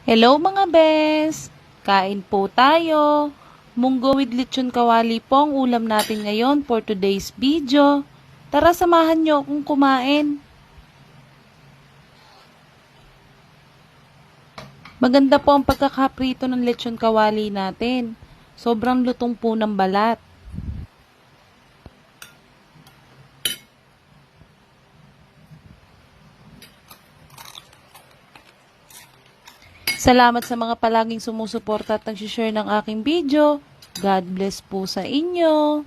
Hello mga bes! Kain po tayo. Munggo with lechon kawali po ang ulam natin ngayon for today's video. Tara samahan niyo akong kumain. Maganda po ang pagkakaprito ng lechon kawali natin. Sobrang lutong po ng balat. Salamat sa mga palaging sumusuporta at nag-share ng aking video. God bless po sa inyo.